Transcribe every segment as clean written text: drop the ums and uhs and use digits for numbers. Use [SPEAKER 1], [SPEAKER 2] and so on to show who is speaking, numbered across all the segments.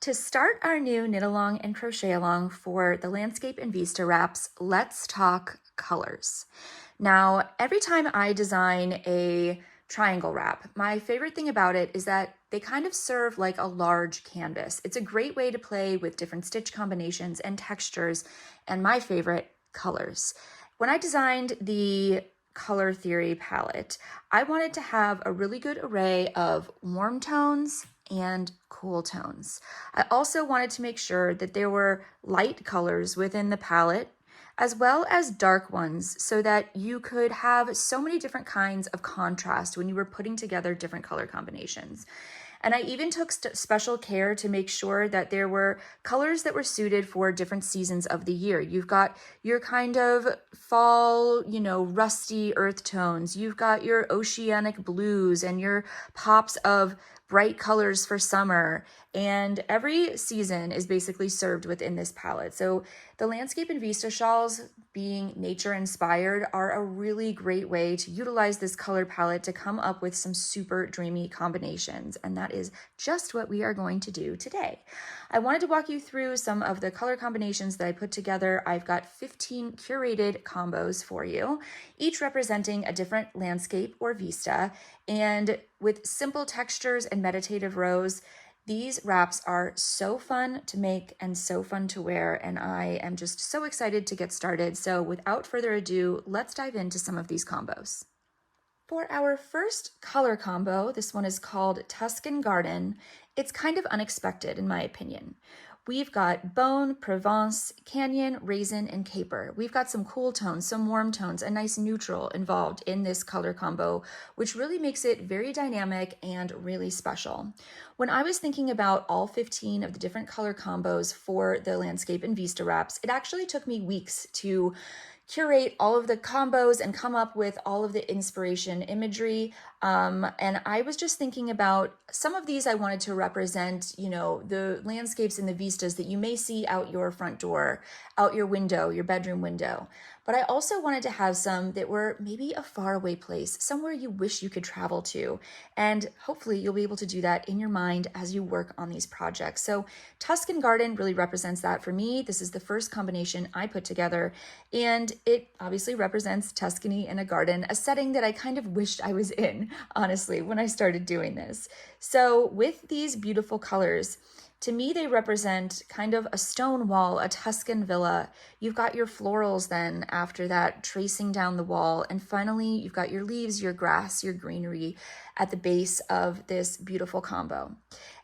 [SPEAKER 1] To start our new knit along and crochet along for the landscape and Vista wraps, let's talk colors. Now, every time I design a triangle wrap, my favorite thing about it is that they kind of serve like a large canvas. It's a great way to play with different stitch combinations and textures, and my favorite, colors. When I designed the color theory palette, I wanted to have a really good array of warm tones and cool tones. I also wanted to make sure that there were light colors within the palette as well as dark ones so that you could have so many different kinds of contrast when you were putting together different color combinations. And I even took special care to make sure that there were colors that were suited for different seasons of the year. You've got your kind of fall, rusty earth tones. You've got your oceanic blues and your pops of bright colors for summer. And every season is basically served within this palette. So the landscape and Vista shawls, being nature inspired, are a really great way to utilize this color palette to come up with some super dreamy combinations. And that is just what we are going to do today. I wanted to walk you through some of the color combinations that I put together. I've got 15 curated combos for you, each representing a different landscape or Vista. And with simple textures and meditative rows, these wraps are so fun to make and so fun to wear, and I am just so excited to get started. So without further ado, let's dive into some of these combos. For our first color combo, this one is called Tuskin Garden. It's kind of unexpected in my opinion. We've got Bone, Provence, Canyon, Raisin, and Caper. We've got some cool tones, some warm tones, a nice neutral involved in this color combo, which really makes it very dynamic and really special. When I was thinking about all 15 of the different color combos for the landscape and Vista wraps, it actually took me weeks to curate all of the combos and come up with all of the inspiration imagery. And I was just thinking about some of these I wanted to represent, the landscapes and the vistas that you may see out your front door, out your window, your bedroom window. But I also wanted to have some that were maybe a faraway place, somewhere you wish you could travel to. And hopefully you'll be able to do that in your mind as you work on these projects. So Tuskin Garden really represents that for me. This is the first combination I put together, and it obviously represents Tuscany in a garden, a setting that I kind of wished I was in, honestly, when I started doing this. So with these beautiful colors, to me, they represent kind of a stone wall, a Tuscan villa. You've got your florals then after that tracing down the wall. And finally, you've got your leaves, your grass, your greenery at the base of this beautiful combo.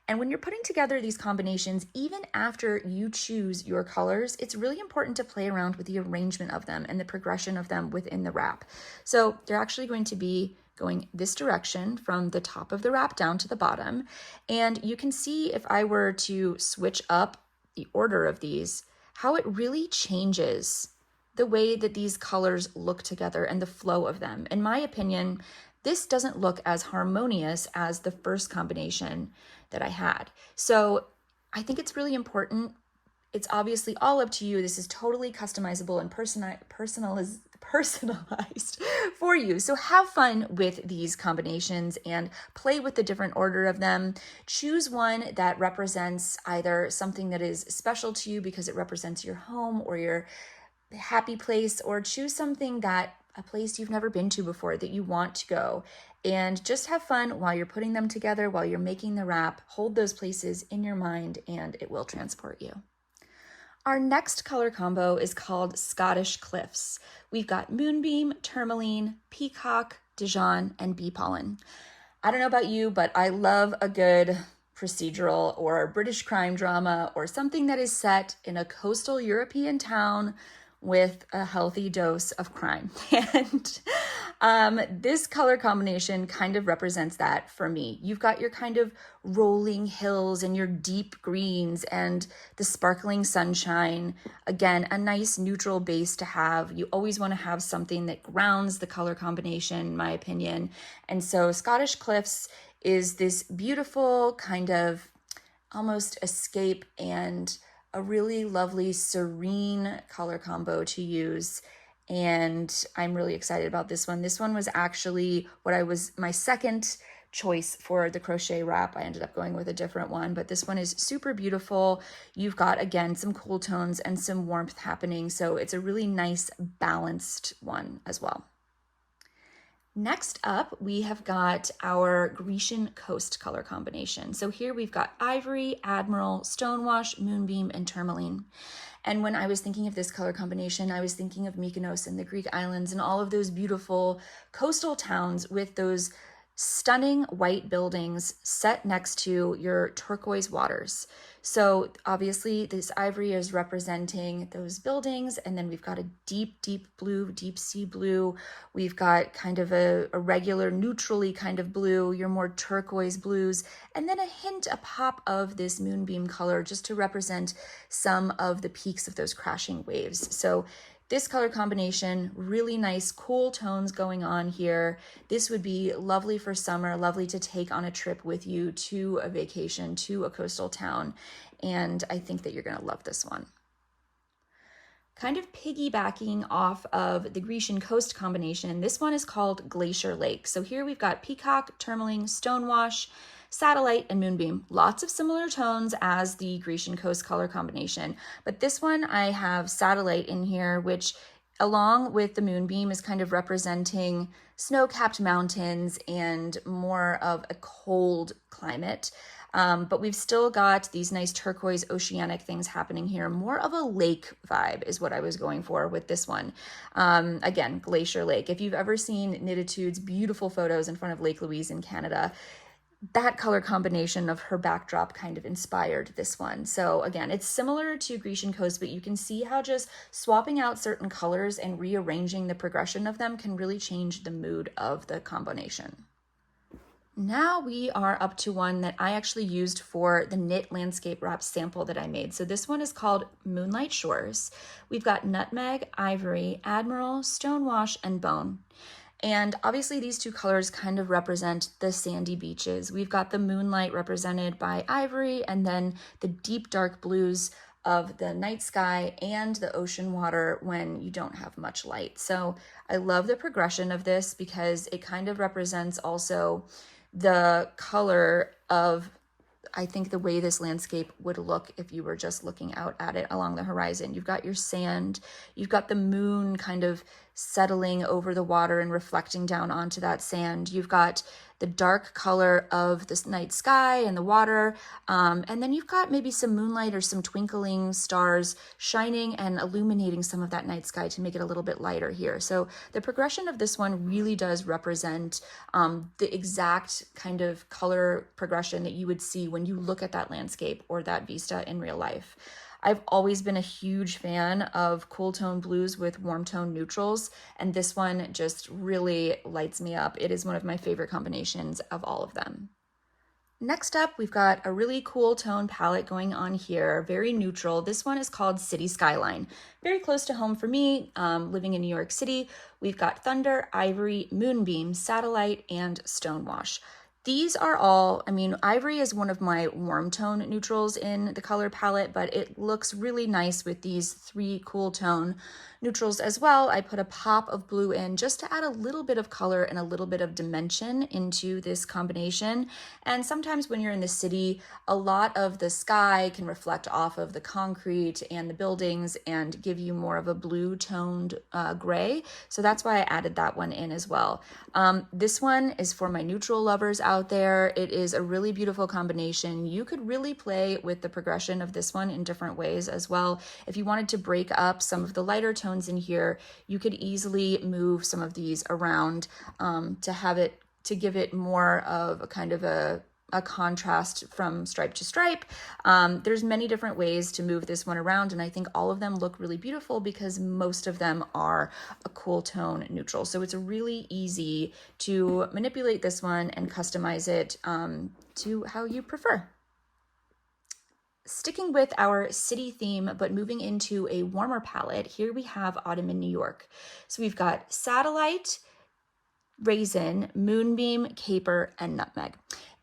[SPEAKER 1] And when you're putting together these combinations, even after you choose your colors, it's really important to play around with the arrangement of them and the progression of them within the wrap. So they're actually going to be going this direction from the top of the wrap down to the bottom. And you can see if I were to switch up the order of these, how it really changes the way that these colors look together and the flow of them. In my opinion, this doesn't look as harmonious as the first combination that I had. So I think it's really important. It's obviously all up to you. This is totally customizable and personalized for you. So have fun with these combinations and play with the different order of them. Choose one that represents either something that is special to you because it represents your home or your happy place, or choose something that a place you've never been to before that you want to go, and just have fun while you're putting them together, while you're making the wrap. Hold those places in your mind and it will transport you. Our next color combo is called Scottish Cliffs. We've got Moonbeam, Tourmaline, Peacock, Dijon, and Bee Pollen. I don't know about you, but I love a good procedural or British crime drama or something that is set in a coastal European town with a healthy dose of crime. And this color combination kind of represents that for me. You've got your kind of rolling hills and your deep greens and the sparkling sunshine. Again, a nice neutral base to have. You always want to have something that grounds the color combination, in my opinion. And so Scottish Cliffs is this beautiful kind of almost escape and a really lovely, serene color combo to use. And I'm really excited about this one. This one was actually my second choice for the crochet wrap. I ended up going with a different one, but this one is super beautiful. You've got, again, some cool tones and some warmth happening, so it's a really nice balanced one as well. Next up, we have got our Grecian Coast color combination. So here we've got Ivory, Admiral, Stonewash, Moonbeam, and Tourmaline. And when I was thinking of this color combination, I was thinking of Mykonos and the Greek islands and all of those beautiful coastal towns with those stunning white buildings set next to your turquoise waters. So obviously this ivory is representing those buildings, and then we've got a deep, deep blue, deep sea blue. We've got kind of a regular neutrally kind of blue, your more turquoise blues, and then a pop of this moonbeam color just to represent some of the peaks of those crashing waves. So this color combination, really nice, cool tones going on here. This would be lovely for summer, lovely to take on a trip with you to a vacation, to a coastal town. And I think that you're gonna love this one. Kind of piggybacking off of the Grecian Coast combination, this one is called Glacier Lake. So here we've got Peacock, Tourmaline, Stonewash, Satellite, and Moonbeam. Lots of similar tones as the Grecian Coast color combination, but this one I have Satellite in here, which along with the Moonbeam is kind of representing snow-capped mountains and more of a cold climate. But we've still got these nice turquoise oceanic things happening here. More of a lake vibe is what I was going for with this one. Again, Glacier Lake. If you've ever seen Knititude's beautiful photos in front of Lake Louise in Canada, that color combination of her backdrop kind of inspired this one. So again, it's similar to Grecian Coast, but you can see how just swapping out certain colors and rearranging the progression of them can really change the mood of the combination. Now we are up to one that I actually used for the knit landscape wrap sample that I made. So this one is called Moonlight Shores. We've got Nutmeg, Ivory, Admiral, Stonewash, and Bone. And obviously these two colors kind of represent the sandy beaches. We've got the moonlight represented by Ivory, and then the deep dark blues of the night sky and the ocean water when you don't have much light. So I love the progression of this because it kind of represents also the color of, I think, the way this landscape would look if you were just looking out at it along the horizon. You've got your sand, you've got the moon kind of settling over the water and reflecting down onto that sand. You've got the dark color of this night sky and the water, and then you've got maybe some moonlight or some twinkling stars shining and illuminating some of that night sky to make it a little bit lighter here. So the progression of this one really does represent the exact kind of color progression that you would see when you look at that landscape or that vista in real life. I've always been a huge fan of cool tone blues with warm tone neutrals, and this one just really lights me up. It is one of my favorite combinations of all of them. Next up, we've got a really cool tone palette going on here, very neutral. This one is called City Skyline. Very close to home for me, living in New York City. We've got Thunder, Ivory, Moonbeam, Satellite, and Stonewash. These are all, I mean, Ivory is one of my warm tone neutrals in the color palette, but it looks really nice with these three cool tone neutrals as well. I put a pop of blue in just to add a little bit of color and a little bit of dimension into this combination. And sometimes when you're in the city, a lot of the sky can reflect off of the concrete and the buildings and give you more of a blue toned gray. So that's why I added that one in as well. This one is for my neutral lovers out there. It is a really beautiful combination. You could really play with the progression of this one in different ways as well. If you wanted to break up some of the lighter tones in here, you could easily move some of these around to give it more of a kind of a contrast from stripe to stripe. There's many different ways to move this one around, and I think all of them look really beautiful because most of them are a cool tone neutral. So it's really easy to manipulate this one and customize it to how you prefer. Sticking with our city theme, but moving into a warmer palette, here we have Autumn in New York. So we've got Satellite, Raisin, Moonbeam, Caper, and Nutmeg.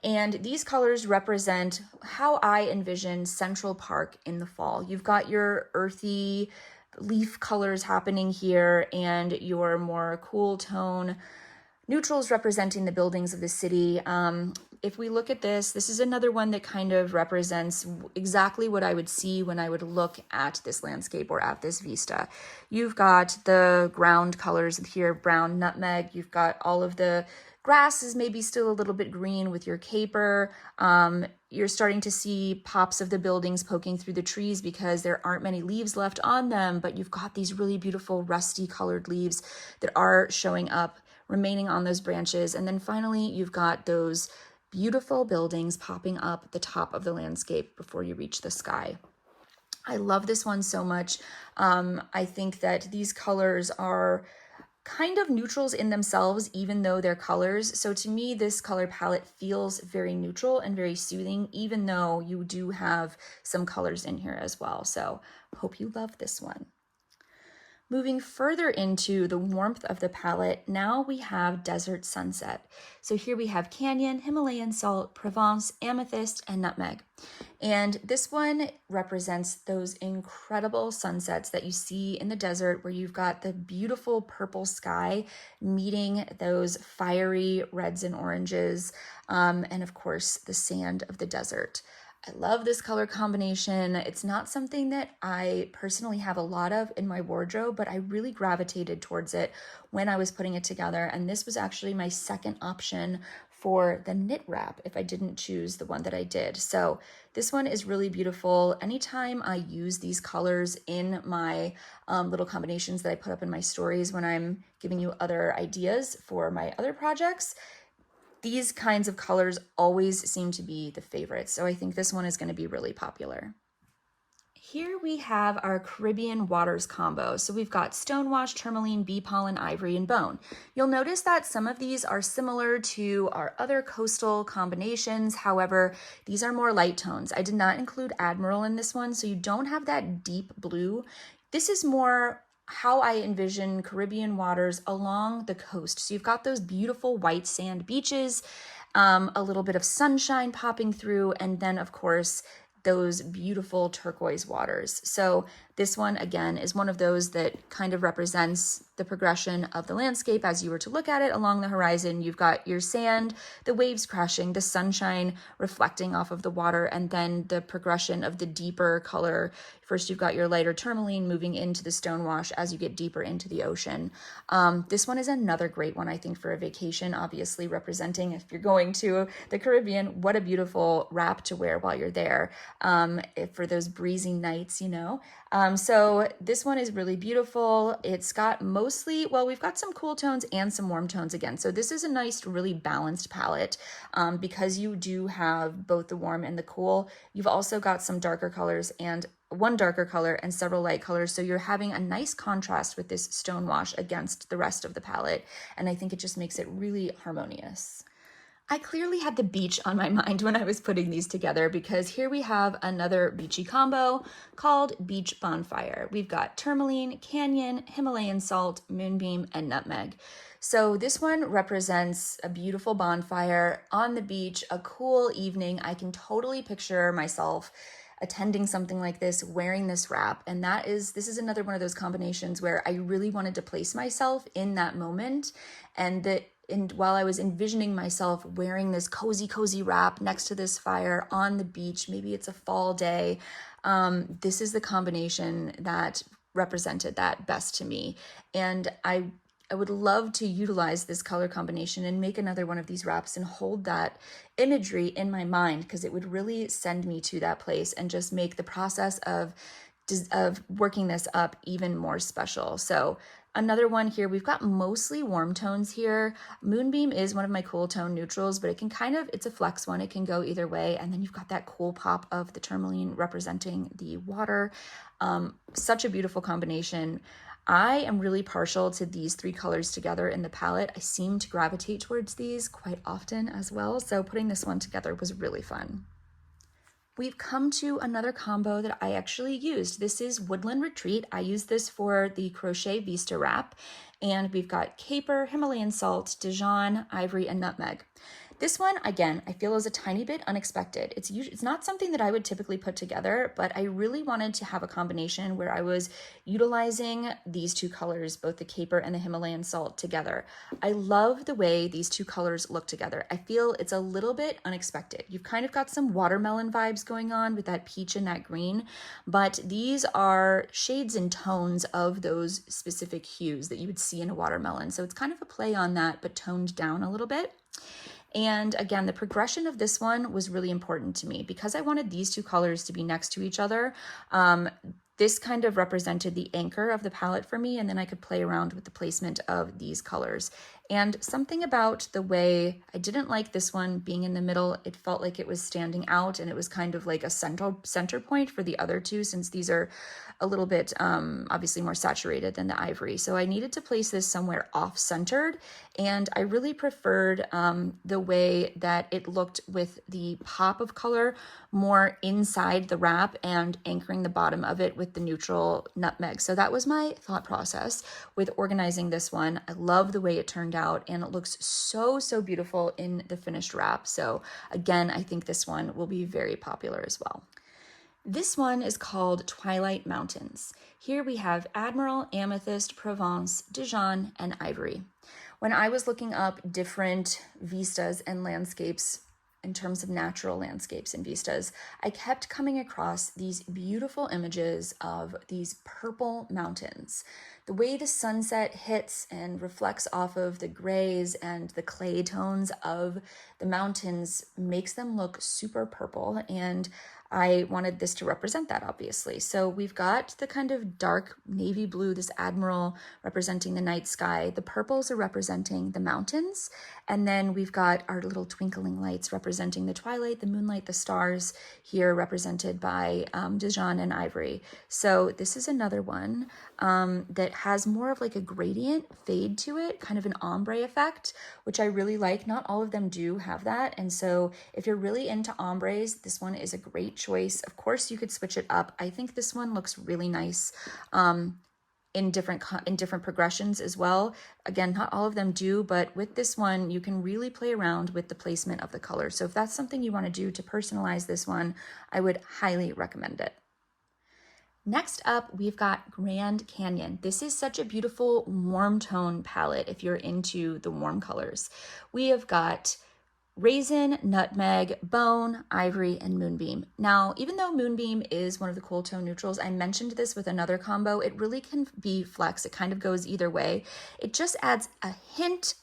[SPEAKER 1] And these colors represent how I envision Central Park in the fall. You've got your earthy leaf colors happening here and your more cool tone neutrals representing the buildings of the city. If we look at this, this is another one that kind of represents exactly what I would see when I would look at this landscape or at this vista. You've got the ground colors here, brown nutmeg. You've got all of the grass is maybe still a little bit green with your caper. You're starting to see pops of the buildings poking through the trees because there aren't many leaves left on them, but you've got these really beautiful rusty colored leaves that are showing up, remaining on those branches. And then finally, you've got those beautiful buildings popping up the top of the landscape before you reach the sky. I love this one so much. I think that these colors are kind of neutrals in themselves, even though they're colors. So to me, this color palette feels very neutral and very soothing, even though you do have some colors in here as well. So hope you love this one. Moving further into the warmth of the palette, now we have Desert Sunset. So here we have Canyon, Himalayan Salt, Provence, Amethyst, and Nutmeg. And this one represents those incredible sunsets that you see in the desert where you've got the beautiful purple sky meeting those fiery reds and oranges, and of course the sand of the desert. I love this color combination. It's not something that I personally have a lot of in my wardrobe, but I really gravitated towards it when I was putting it together. And this was actually my second option for the knit wrap if I didn't choose the one that I did. So this one is really beautiful. Anytime I use these colors in my little combinations that I put up in my stories when I'm giving you other ideas for my other projects, these kinds of colors always seem to be the favorites. So I think this one is going to be really popular. Here we have our Caribbean waters combo. So we've got stonewash, tourmaline, bee pollen, ivory, and bone. You'll notice that some of these are similar to our other coastal combinations. However, these are more light tones. I did not include Admiral in this one, so you don't have that deep blue. This is more how I envision Caribbean waters along the coast. So you've got those beautiful white sand beaches, a little bit of sunshine popping through, and then of course, those beautiful turquoise waters. So this one, again, is one of those that kind of represents the progression of the landscape as you were to look at it along the horizon. You've got your sand, the waves crashing, the sunshine reflecting off of the water, and then the progression of the deeper color. First, you've got your lighter tourmaline moving into the stonewash as you get deeper into the ocean. This one is another great one, I think, for a vacation, obviously representing if you're going to the Caribbean, what a beautiful wrap to wear while you're there for those breezy nights, you know. So this one is really beautiful. It's got mostly, well, we've got some cool tones and some warm tones again. So this is a nice, really balanced palette because you do have both the warm and the cool. You've also got some darker colors and one darker color and several light colors. So you're having a nice contrast with this stonewash against the rest of the palette. And I think it just makes it really harmonious. I clearly had the beach on my mind when I was putting these together because here we have another beachy combo called Beach Bonfire. We've got tourmaline, canyon, Himalayan salt, moonbeam, and nutmeg. So this one represents a beautiful bonfire on the beach, a cool evening. I can totally picture myself attending something like this, wearing this wrap. And this is another one of those combinations where I really wanted to place myself in that moment. And while I was envisioning myself wearing this cozy wrap next to this fire on the beach, maybe it's a fall day, this is the combination that represented that best to me. And I would love to utilize this color combination and make another one of these wraps and hold that imagery in my mind because it would really send me to that place and just make the process of working this up even more special. So another one here, we've got mostly warm tones here. Moonbeam is one of my cool tone neutrals, but it's a flex one. It can go either way. And then you've got that cool pop of the tourmaline representing the water. Such a beautiful combination. I am really partial to these three colors together in the palette. I seem to gravitate towards these quite often as well. So putting this one together was really fun. We've come to another combo that I actually used. This is Woodland Retreat. I used this for the Crochet Vista wrap, and we've got caper, Himalayan salt, Dijon, ivory, and nutmeg. This one, again, I feel is a tiny bit unexpected. It's not something that I would typically put together, but I really wanted to have a combination where I was utilizing these two colors, both the caper and the Himalayan salt, together. I love the way these two colors look together. I feel it's a little bit unexpected. You've kind of got some watermelon vibes going on with that peach and that green, but these are shades and tones of those specific hues that you would see in a watermelon. So it's kind of a play on that, but toned down a little bit. And again, the progression of this one was really important to me because I wanted these two colors to be next to each other. This kind of represented the anchor of the palette for me, and then I could play around with the placement of these colors. And something about the way I didn't like this one being in the middle, it felt like it was standing out and it was kind of like a center point for the other two, since these are a little bit obviously more saturated than the ivory. So I needed to place this somewhere off-centered, and I really preferred the way that it looked with the pop of color more inside the wrap and anchoring the bottom of it with the neutral nutmeg. So that was my thought process with organizing this one. I love the way it turned out, and it looks so, so beautiful in the finished wrap. So again, I think this one will be very popular as well. This one is called Twilight Mountains. Here we have Admiral, Amethyst, Provence, Dijon, and Ivory. When I was looking up different vistas and landscapes in terms of natural landscapes and vistas, I kept coming across these beautiful images of these purple mountains. The way the sunset hits and reflects off of the grays and the clay tones of the mountains makes them look super purple, and I wanted this to represent that, obviously. So we've got the kind of dark navy blue, this admiral representing the night sky. The purples are representing the mountains. And then we've got our little twinkling lights representing the twilight, the moonlight, the stars, here represented by Dijon and Ivory. So this is another one that has more of like a gradient fade to it, kind of an ombre effect, which I really like. Not all of them do have that. And so if you're really into ombres, this one is a great choice. Of course, you could switch it up. I think this one looks really nice in different progressions as well. Again, not all of them do, but with this one, you can really play around with the placement of the colors. So if that's something you want to do to personalize this one, I would highly recommend it. Next up, we've got Grand Canyon. This is such a beautiful warm tone palette if you're into the warm colors. We have got Raisin, Nutmeg, Bone, Ivory, and Moonbeam. Now, even though Moonbeam is one of the cool tone neutrals, I mentioned this with another combo, it really can be flex. It kind of goes either way. It just adds a hint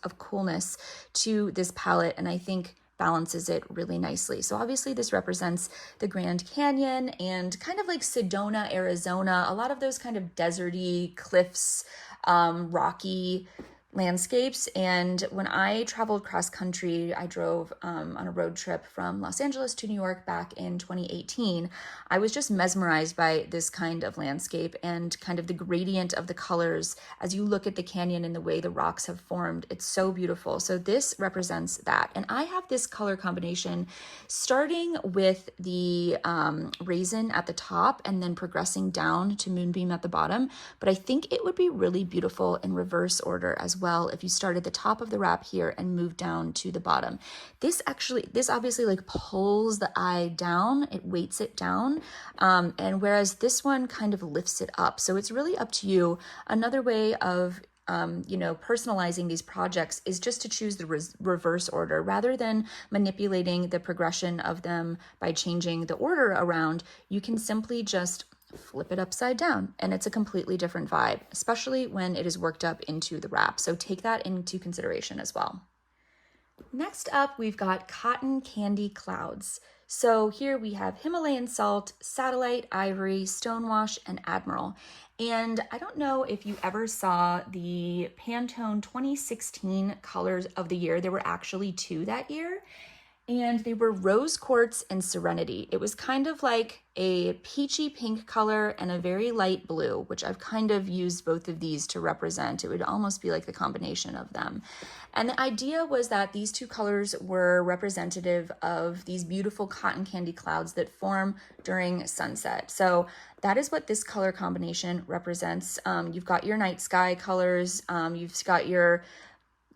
[SPEAKER 1] of coolness to this palette, and I think balances it really nicely. So obviously this represents the Grand Canyon and kind of like Sedona, Arizona, a lot of those kind of deserty cliffs, rocky landscapes. And when I traveled cross country, I drove on a road trip from Los Angeles to New York back in 2018. I was just mesmerized by this kind of landscape and kind of the gradient of the colors as you look at the canyon and the way the rocks have formed. It's so beautiful. So this represents that. And I have this color combination starting with the Raisin at the top and then progressing down to Moonbeam at the bottom. But I think it would be really beautiful in reverse order as well if you start at the top of the wrap here and move down to the bottom. This obviously like pulls the eye down, it weights it down, and whereas this one kind of lifts it up. So it's really up to you. Another way of personalizing these projects is just to choose the reverse order rather than manipulating the progression of them by changing the order around. You can simply just flip it upside down and it's a completely different vibe, especially when it is worked up into the wrap. So take that into consideration as well. Next up, we've got Cotton Candy Clouds. So here we have Himalayan Salt, Satellite, Ivory, Stonewash, and Admiral. And I don't know if you ever saw the Pantone 2016 colors of the year. There were actually two that year. And they were Rose Quartz and Serenity. It was kind of like a peachy pink color and a very light blue, which I've kind of used both of these to represent. It would almost be like the combination of them. And the idea was that these two colors were representative of these beautiful cotton candy clouds that form during sunset. So that is what this color combination represents. You've got your night sky colors, you've got your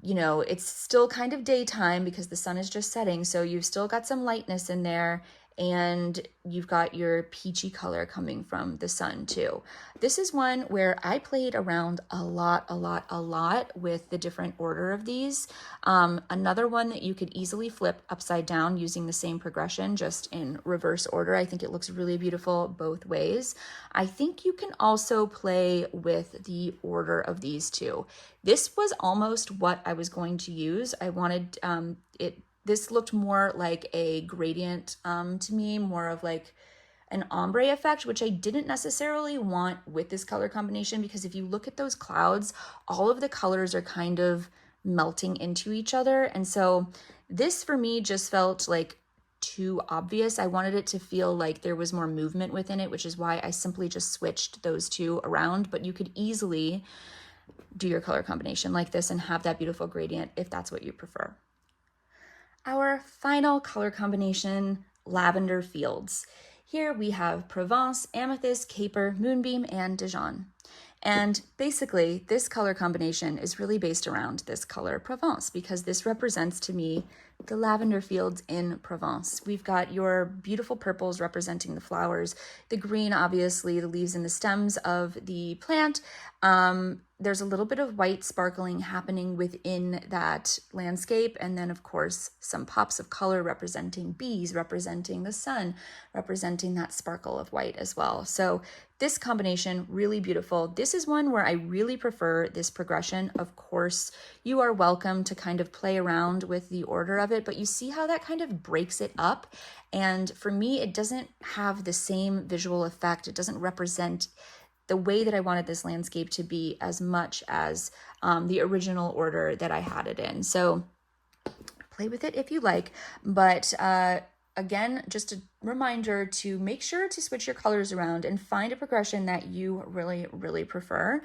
[SPEAKER 1] you know, it's still kind of daytime because the sun is just setting. So you've still got some lightness in there, and you've got your peachy color coming from the sun too. This is one where I played around a lot with the different order of these. Another one that you could easily flip upside down using the same progression, just in reverse order. I think it looks really beautiful both ways. I think you can also play with the order of these two. This was almost what I was going to use. I wanted this looked more like a gradient to me, more of like an ombre effect, which I didn't necessarily want with this color combination, because if you look at those clouds, all of the colors are kind of melting into each other. And so this for me just felt like too obvious. I wanted it to feel like there was more movement within it, which is why I simply just switched those two around. But you could easily do your color combination like this and have that beautiful gradient if that's what you prefer. Our final color combination, Lavender Fields. Here we have Provence, Amethyst, Caper, Moonbeam, and Dijon. And basically, this color combination is really based around this color Provence, because this represents to me the lavender fields in Provence. We've got your beautiful purples representing the flowers, the green, obviously, the leaves and the stems of the plant. There's a little bit of white sparkling happening within that landscape. And then, of course, some pops of color representing bees, representing the sun, representing that sparkle of white as well. So this combination, really beautiful. This is one where I really prefer this progression. Of course, you are welcome to kind of play around with the order of it, but you see how that kind of breaks it up. And for me, it doesn't have the same visual effect. It doesn't represent the way that I wanted this landscape to be as much as the original order that I had it in. So play with it if you like, but again, just a reminder to make sure to switch your colors around and find a progression that you really prefer,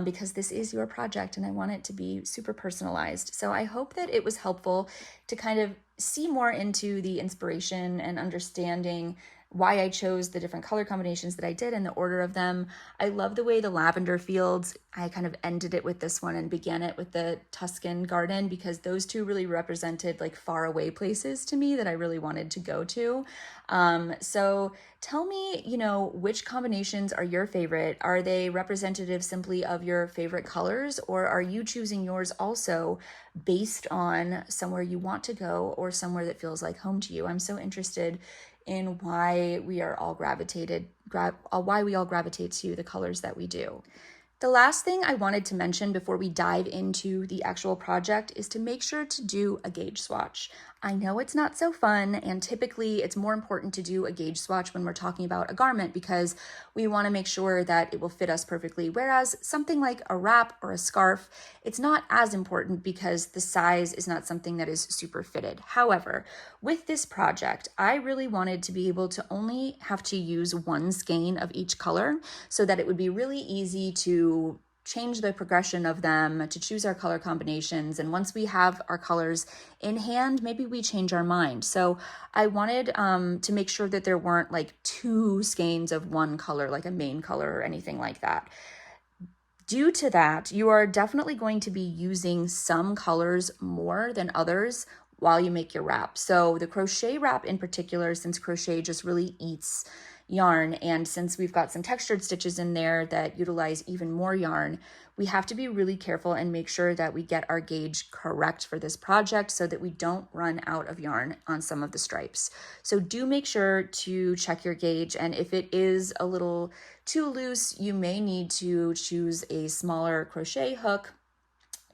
[SPEAKER 1] because this is your project and I want it to be super personalized. So I hope that it was helpful to kind of see more into the inspiration and understanding why I chose the different color combinations that I did and the order of them. I love the way the Lavender Fields, I kind of ended it with this one and began it with the Tuskin Garden, because those two really represented like far away places to me that I really wanted to go to. So tell me, you know, which combinations are your favorite? Are they representative simply of your favorite colors, or are you choosing yours also based on somewhere you want to go or somewhere that feels like home to you? I'm so interested in why we all gravitate to the colors that we do. The last thing I wanted to mention before we dive into the actual project is to make sure to do a gauge swatch. I know it's not so fun, and typically it's more important to do a gauge swatch when we're talking about a garment, because we want to make sure that it will fit us perfectly. Whereas something like a wrap or a scarf, it's not as important because the size is not something that is super fitted. However, with this project, I really wanted to be able to only have to use one skein of each color so that it would be really easy to change the progression of them, to choose our color combinations. And once we have our colors in hand, maybe we change our mind. So I wanted to make sure that there weren't like two skeins of one color, like a main color or anything like that. Due to that, you are definitely going to be using some colors more than others while you make your wrap. So the crochet wrap in particular, since crochet just really eats yarn, and since we've got some textured stitches in there that utilize even more yarn, we have to be really careful and make sure that we get our gauge correct for this project so that we don't run out of yarn on some of the stripes. So do make sure to check your gauge, and if it is a little too loose, you may need to choose a smaller crochet hook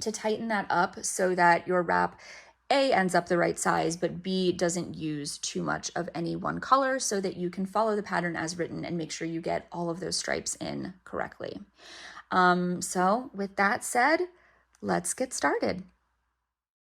[SPEAKER 1] to tighten that up so that your wrap A, ends up the right size, but B, doesn't use too much of any one color, so that you can follow the pattern as written and make sure you get all of those stripes in correctly. So with that said, let's get started.